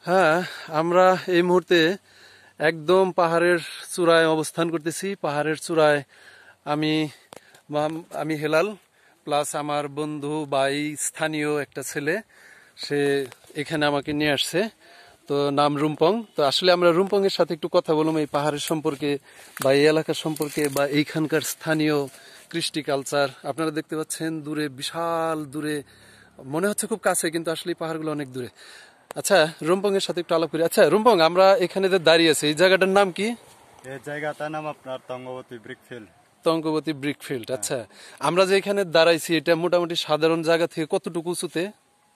হ্যাঁ, আমরা এই মুহূর্তে একদম পাহাড়ের চূড়ায় অবস্থান করতেছি। পাহাড়ের চূড়ায় আমি আমি হেলাল প্লাস আমার বন্ধু ভাই স্থানীয় একটা ছেলে, সে এখানে আমাকে নিয়ে আসছে। তো নাম রুমপং। তো আসলে আমরা রুমপং এর সাথে একটু কথা বললাম এই পাহাড়ের সম্পর্কে বা এই এলাকার সম্পর্কে বা এইখানকার স্থানীয় কৃষ্টি কালচার। আপনারা দেখতে পাচ্ছেন দূরে, বিশাল দূরে, মনে হচ্ছে খুব কাছে, কিন্তু আসলে এই পাহাড়গুলো অনেক দূরে। আচ্ছা, রুমপং এর সাথে একটু আলাপ করি। আচ্ছা রুমপং, আমরা এখানে যে দাঁড়িয়ে আছি এই জায়গাটার নাম কি? এই জায়গাটার নাম আপনার তঙ্গবতী ব্রিকফিল্ড। তঙ্গবতী ব্রিকফিল্ড। আচ্ছা, আমরা যে এখানে দাঁড়াইছি এটা মোটামুটি সাধারণ জায়গা থেকে কতটুকু উঁচুতে?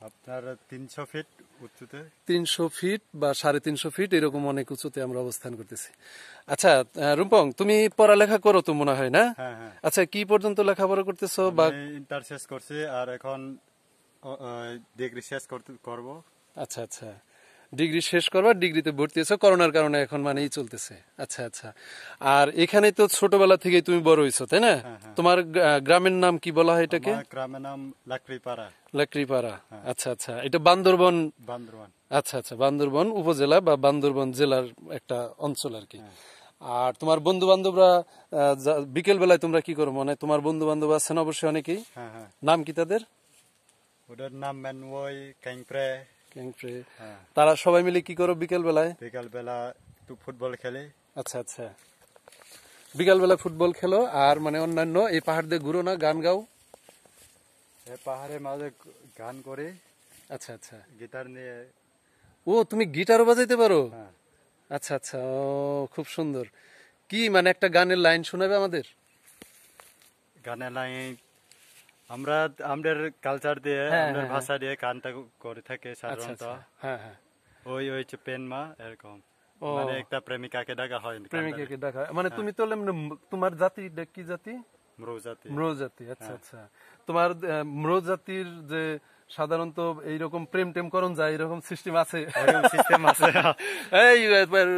আপনার 300 ফিট উচ্চতে। 300 ফিট বা 350 ফিট এরকম অনেক উঁচুতে আমরা অবস্থান করতেছি। আচ্ছা রুমপং, তুমি পড়ালেখা করো তো মনে হয়, না? হ্যাঁ হ্যাঁ, আচ্ছা, কি পর্যন্ত লেখাপড়া করতেছো? বা আমি ইন্টার শেষ করছি আর এখন ডিগ্রি শেষ করব। আচ্ছা আচ্ছা, ডিগ্রি শেষ করবার, ডিগ্রিতে ভর্তি হয়েছো, করোনার কারণে এখন মানেই চলতেছে। আচ্ছা আচ্ছা। আর এখানে তো ছোটবেলা থেকেই তুমি বড় হয়েছো, তাই না? হ্যাঁ হ্যাঁ, তোমার গ্রামের নাম কি বলা হয় এটাকে? আমার গ্রামের নাম লাকড়িপাড়া। লাকড়িপাড়া। হ্যাঁ। আচ্ছা আচ্ছা, এটা বান্দরবন। বান্দরবান। আচ্ছা আচ্ছা, বান্দরবন উপজেলা বা বান্দরবন জেলার একটা অঞ্চল আর কি। হ্যাঁ। আর তোমার বন্ধু বান্ধবরা বিকেল বেলায় তোমরা কি করো? মানে তোমার বন্ধু বান্ধব আছেন অবশ্যই অনেকেই, হ্যাঁ হ্যাঁ, নাম কি তাদের? ওদের নাম ম্যানওই, ক্যাংপ্রে। ক্যাংপ্রে। হ্যাঁ, তারা সবাই মিলে কি করো বিকেল বেলায়? বিকাল বেলা একটু ফুটবল খেলে। আচ্ছা আচ্ছা, বিকাল বেলা ফুটবল খেলো আর মানে অন্যান্য এই পাহাড় দিয়ে ঘুরো না, গান গাও? এই পাহাড়ের মাঝে গান করে, আচ্ছা আচ্ছা। গিটার নিয়ে। ও, তুমি গিটারও বাজাইতে পারো? হ্যাঁ, আচ্ছা আচ্ছা, ও খুব সুন্দর। কি মানে একটা গানের লাইন শোনাবে আমাদের? গানের লাইন আমরা আমাদের কালচার দিয়ে, হ্যাঁ, আমাদের হ্যাঁ, ভাষা দিয়ে গানটা করে থাকে আচ্ছা সাধারণত। আচ্ছা, হ্যাঁ হ্যাঁ। ওই ওই যে পেনমা এরকম, ও, মানে একটা প্রেমিকাকে ডাকা হয় প্রেমিকাকে ডাকা মানে হ্যাঁ। তুমি তো তোমার জাতি কি জাতি? মৃগ জাতি। ম্রো জাতি। আচ্ছা হ্যাঁ। আচ্ছা। তোমার ম্রো জাতির যে সাধারণত এইরকম প্রেম টেম করণ যায়, এরকম সিস্টেম আছে? এরকম সিস্টেম আছে। এই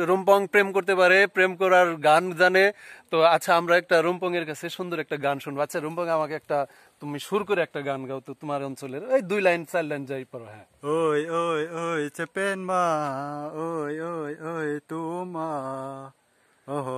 রুমপং প্রেম করতে পারে, প্রেম করার গান জানে। তো আচ্ছা, আমরা একটা রুমপং এর কাছে সুন্দর একটা গান শুনবো। আচ্ছা রুমপং, আমাকে একটা তুমি সুর করে একটা গান গাও তো, তোমার অঞ্চলের এই 2 লাইন 4 লাইন যাই পারো। হ্যাঁ। ওই ওই ওই চে পেনমা, ওই ওই ওই তুমা, ওহো